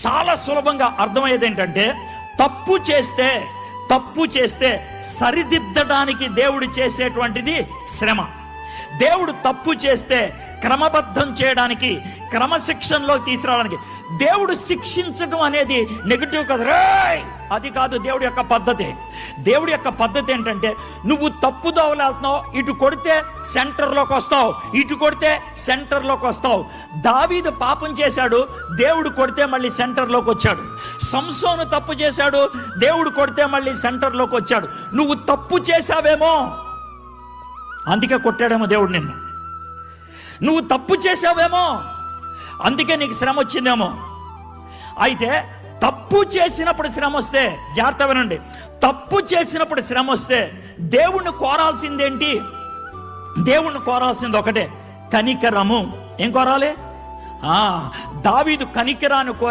చాలా సులభంగా అర్థమయ్యేది ఏంటంటే, తప్పు చేస్తే సరిదిద్దడానికి దేవుడు చేసేటువంటిది శ్రమ. దేవుడు తప్పు చేస్తే క్రమబద్ధం చేయడానికి, క్రమశిక్షణలో తీసుకురావడానికి. దేవుడు శిక్షించడం అనేది నెగిటివ్ కదా, అది కాదు దేవుడి యొక్క పద్ధతి. దేవుడి యొక్క పద్ధతి ఏంటంటే, నువ్వు తప్పుదోవలో వెళ్తున్నావు, ఇటు కొడితే సెంటర్లోకి వస్తావు, ఇటు కొడితే సెంటర్లోకి వస్తావు. దావీదు పాపం చేశాడు, దేవుడు కొడితే మళ్ళీ సెంటర్లోకి వచ్చాడు. సంసోను తప్పు చేశాడు, దేవుడు కొడితే మళ్ళీ సెంటర్లోకి వచ్చాడు. నువ్వు తప్పు చేశావేమో, అందుకే కొట్టాడేమో దేవుడు నిన్ను. నువ్వు తప్పు చేసావేమో, అందుకే నీకు శ్రమ వచ్చిందేమో. అయితే తప్పు చేసినప్పుడు శ్రమ వస్తే, జాగ్రత్త వినండి, తప్పు చేసినప్పుడు శ్రమ వస్తే దేవుణ్ణి కోరాల్సిందేంటి? దేవుణ్ణి కోరాల్సింది ఒకటే, కనికరము. ఏం కోరాలి? దావీదు కనికరాన్ని కోరాడు.